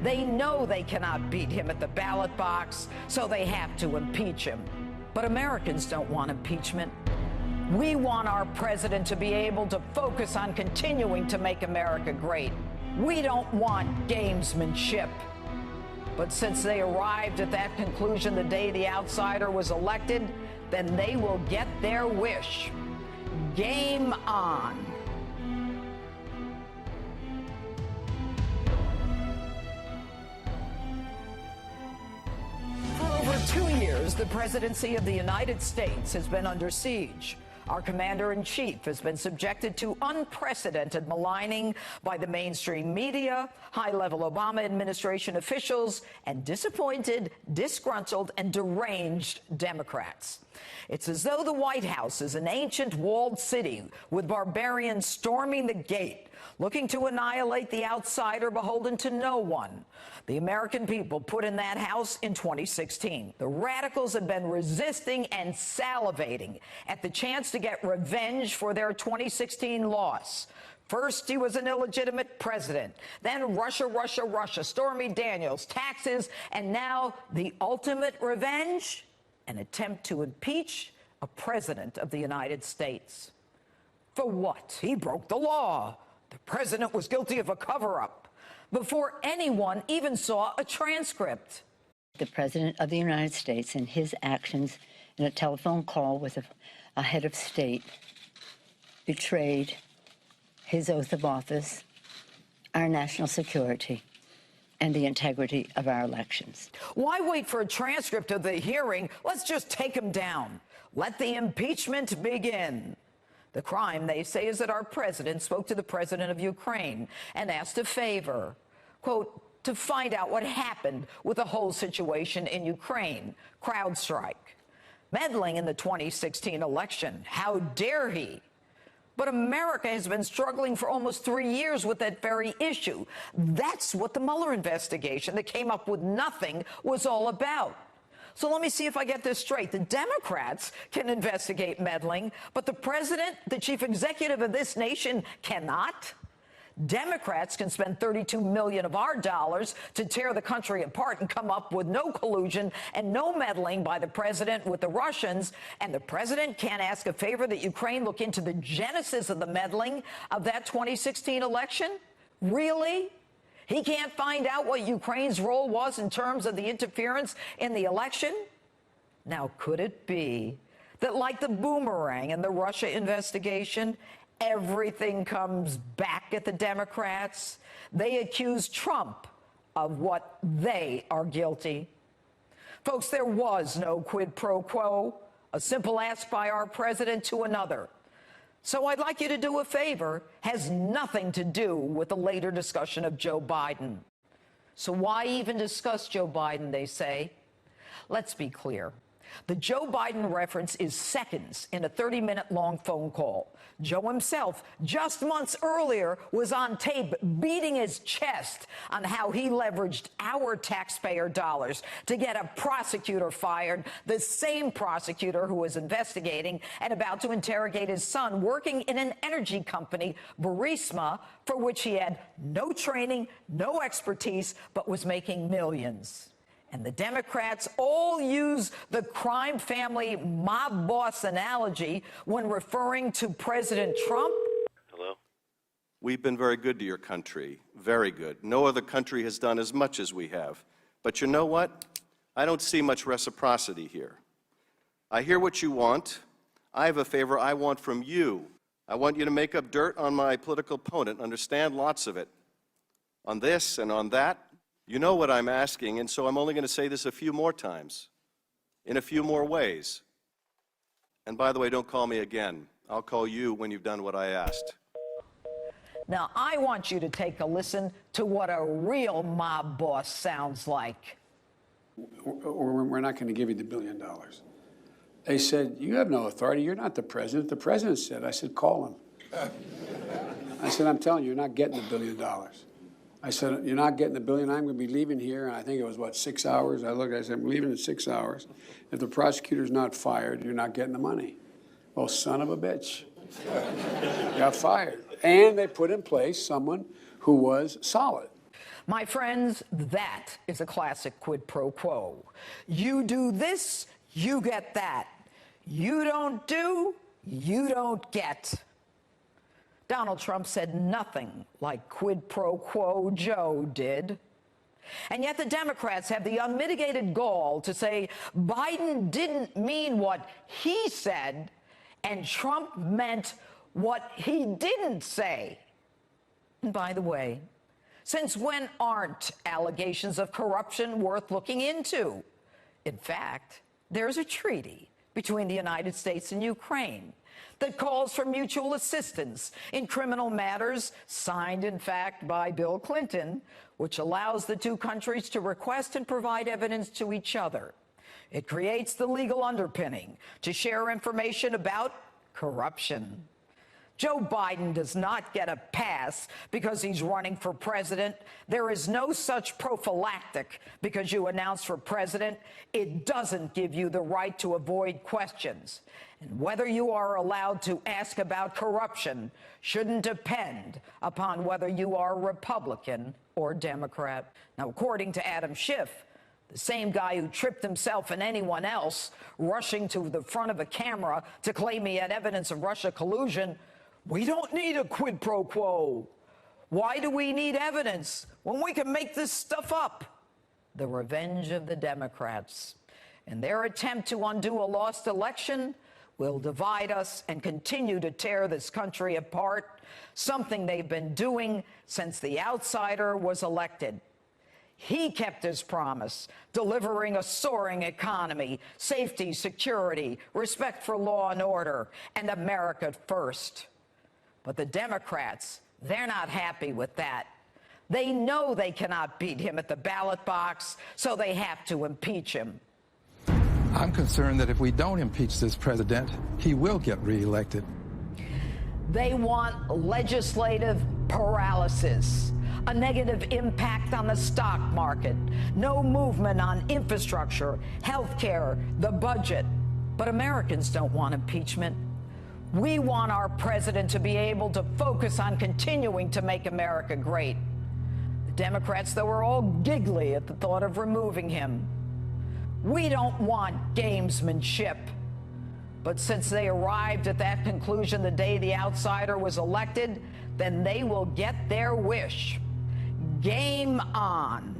They know they cannot beat him at the ballot box, so they have to impeach him. But Americans don't want impeachment. We want our president to be able to focus on continuing to make America great. We don't want gamesmanship. But since they arrived at that conclusion the day the outsider was elected, then they will get their wish. Game on. For over 2 years, the presidency of the United States has been under siege. Our commander-in-chief has been subjected to unprecedented maligning by the mainstream media, high-level Obama administration officials, and disappointed, disgruntled, and deranged Democrats. It's as though the White House is an ancient walled city with barbarians storming the gate, looking to annihilate the outsider beholden to no one. The American people put in that house in 2016. The radicals have been resisting and salivating at the chance to get revenge for their 2016 loss. First, he was an illegitimate president. Then Russia, Russia, Russia, Stormy Daniels, taxes, and now the ultimate revenge, an attempt to impeach a president of the United States. For what? He broke the law. The president was guilty of a cover-up before anyone even saw a transcript. The President of the United States and his actions in a telephone call with a head of state betrayed his oath of office, our national security, and the integrity of our elections. Why wait for a transcript of the hearing? Let's just take him down. Let the impeachment begin. The crime, they say, is that our president spoke to the president of Ukraine and asked a favor, quote, to find out what happened with the whole situation in Ukraine. CrowdStrike. Meddling in the 2016 election. How dare he? But America has been struggling for almost 3 years with that very issue. That's what the Mueller investigation that came up with nothing was all about. So let me see if I get this straight. The Democrats can investigate meddling, but the president, the chief executive of this nation, cannot? Democrats can spend $32 million of our dollars to tear the country apart and come up with no collusion and no meddling by the president with the Russians, and the president can't ask a favor that Ukraine look into the genesis of the meddling of that 2016 election? Really? He can't find out what Ukraine's role was in terms of the interference in the election? Now, could it be that, like the boomerang in the Russia investigation, everything comes back at the Democrats? They accuse Trump of what they are guilty. Folks, there was no quid pro quo, a simple ask by our president to another. So I'd like you to do a favor. Has nothing to do with the later discussion of Joe Biden. So why even discuss Joe Biden, they say? Let's be clear. The Joe Biden reference is seconds in a 30-minute long phone call. Joe himself, just months earlier, was on tape beating his chest on how he leveraged our taxpayer dollars to get a prosecutor fired, the same prosecutor who was investigating and about to interrogate his son working in an energy company, Burisma, for which he had no training, no expertise, but was making millions. And the Democrats all use the crime family mob boss analogy when referring to President Trump. Hello? We've been very good to your country, very good. No other country has done as much as we have. But you know what? I don't see much reciprocity here. I hear what you want. I have a favor I want from you. I want you to make up dirt on my political opponent, understand lots of it. On this and on that. You know what I'm asking, and so I'm only going to say this a few more times, in a few more ways. And by the way, don't call me again. I'll call you when you've done what I asked. Now, I want you to take a listen to what a real mob boss sounds like. We're not going to give you the $1 billion. They said, you have no authority. You're not the president. The president said. I said, call him. I said, I'm telling you, you're not getting the $1 billion. I said, you're not getting the $1 billion. I'm going to be leaving here. And I think it was, what, 6 hours? I looked, I said, I'm leaving in 6 hours. If the prosecutor's not fired, you're not getting the money. Well, son of a bitch. Got fired. And they put in place someone who was solid. My friends, that is a classic quid pro quo. You do this, you get that. You don't do, you don't get. Donald Trump said nothing like quid pro quo Joe did. And yet the Democrats have the unmitigated gall to say Biden didn't mean what he said and Trump meant what he didn't say. And by the way, since when aren't allegations of corruption worth looking into? In fact, there's a treaty between the United States and Ukraine that calls for mutual assistance in criminal matters, signed, in fact, by Bill Clinton, which allows the two countries to request and provide evidence to each other. It creates the legal underpinning to share information about corruption. Joe Biden does not get a pass because he's running for president. There is no such prophylactic because you announce for president. It doesn't give you the right to avoid questions. And whether you are allowed to ask about corruption shouldn't depend upon whether you are Republican or Democrat. Now, according to Adam Schiff, the same guy who tripped himself and anyone else rushing to the front of a camera to claim he had evidence of Russia collusion, we don't need a quid pro quo. Why do we need evidence when we can make this stuff up? The revenge of the Democrats and their attempt to undo a lost election will divide us and continue to tear this country apart, something they've been doing since the outsider was elected. He kept his promise, delivering a soaring economy, safety, security, respect for law and order, and America first. But the Democrats, they're not happy with that. They know they cannot beat him at the ballot box, so they have to impeach him. I'm concerned that if we don't impeach this president, he will get reelected. They want legislative paralysis, a negative impact on the stock market, no movement on infrastructure, health care, the budget. But Americans don't want impeachment. We want our president to be able to focus on continuing to make America great. The Democrats, though, are all giggly at the thought of removing him. We don't want gamesmanship. But since they arrived at that conclusion the day the outsider was elected, then they will get their wish. Game on.